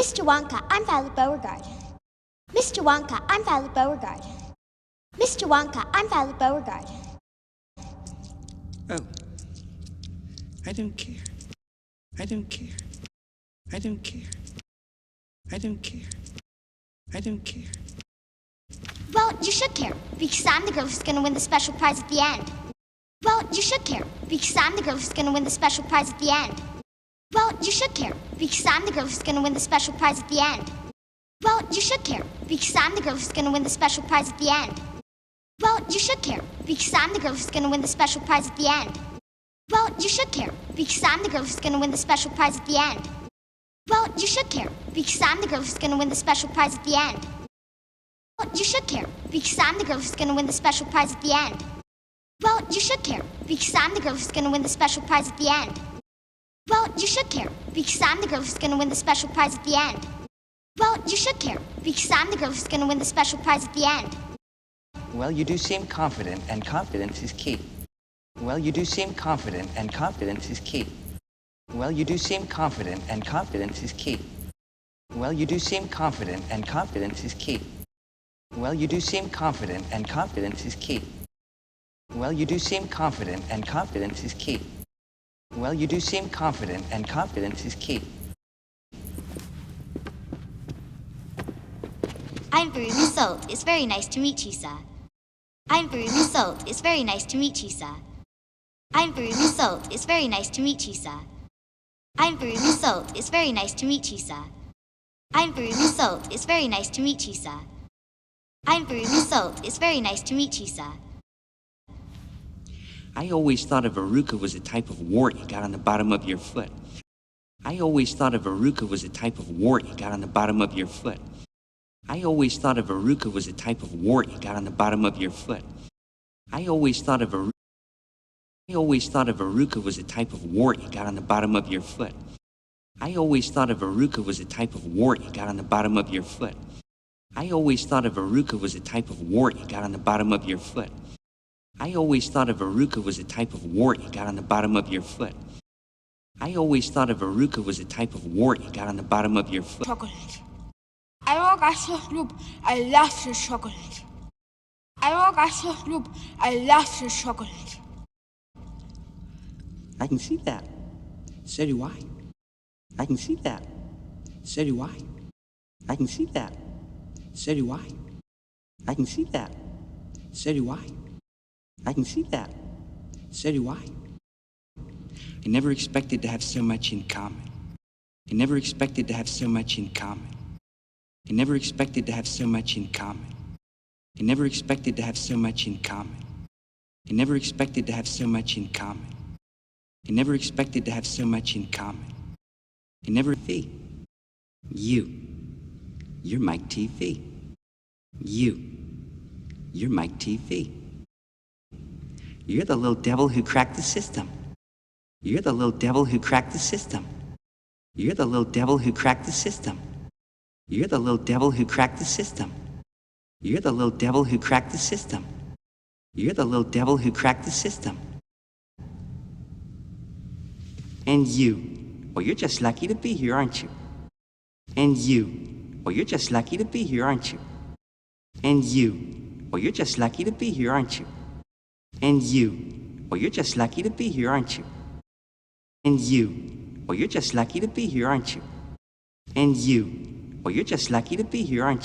Mr. Wonka, I'm Violet Beauregard. Mr. Wonka, I'm Violet Beauregard. Mr. Wonka, I'm Violet Beauregard. Oh, I don't care. I don't care. I don't care. I don't care. I don't care. Well, you should care, because I'm the girl who's gonna win the special prize at the end. Well, you should care, because I'm the girl who's gonna win the special prize at the end. Well, you should care, because I'm the girl who's gonna win the special prize at the end. Well, you should care, because I'm the girl who's gonna win the special prize at the end. Well, you should care, because I'm the girl who's gonna win the special prize at the end. Well, you should care, because I'm the girl who's gonna win the special prize at the end. Well, you should care, because I'm the girl who's gonna win the special prize at the end. Well, you should care, because I'm the girl who's gonna win the special prize at the end. Well, you should care, because I'm the girl who's gonna win the special prize at the end. Well, you should care, because I'm the girl who's gonna win the special prize at the end. Well, you should care, because I'm the girl who's gonna win the special prize at the end. Well, you do seem confident, and confidence is key. Well, you do seem confident, and confidence is key. Well, you do seem confident, and confidence is key. Well, you do seem confident, and confidence is key. Well, you do seem confident, and confidence is key. Well, you do seem confident, and confidence is key. Well, you do seem confident, and confidence is key. I'm Veruca Salt. It's very nice to meet you, sir. I'm Veruca Salt. It's very nice to meet you, sir. I'm Veruca Salt. It's very nice to meet you, sir. I'm Veruca Salt. It's very nice to meet you, sir. I'm Veruca Salt. It's very nice to meet you, sir. I'm Veruca Salt. It's very nice to meet you, sir. I always thought a verruca was a type of wart you got on the bottom of your foot. I always thought a verruca was a type of wart you got on the bottom of your foot. I always thought a verruca was a type of wart you got on the bottom of your foot. I always thought a verruca was a type of wart you got on the bottom of your foot. I always thought a verruca was a type of wart you got on the bottom of your foot. I always thought a verruca was a type of wart you got on the bottom of your foot. I always thought a verruca was a type of wart you got on the bottom of your foot. I always thought a verruca was a type of wart you got on the bottom of your foot. Chocolate. I want Loop. I love the chocolate. I want Loop. I love the chocolate. I can see that. So do I. I can see that. So do I. I can see that. So do I. I can see that. So do I. I can see that. So do I. I never expected to have so much in common. I never expected to have so much in common. I never expected to have so much in common. I never expected to have so much in common. I never expected to have so much in common. I never expected to have so much in common. I never be. You're Mike TV. You're Mike TV. You're the little devil who cracked the system. You're the little devil who cracked the system. You're the little devil who cracked the system. You're the little devil who cracked the system. You're the little devil who cracked the system. You're the little devil who cracked the system. And you, well, you're just lucky to be here, aren't you? And you, well, you're just lucky to be here, aren't you? And you, well, you're just lucky to be here, aren't you? And you, well, you're just lucky to be here, aren't you? And you, well, you're just lucky to be here, aren't you? And you, well, you're just lucky to be here, aren't you?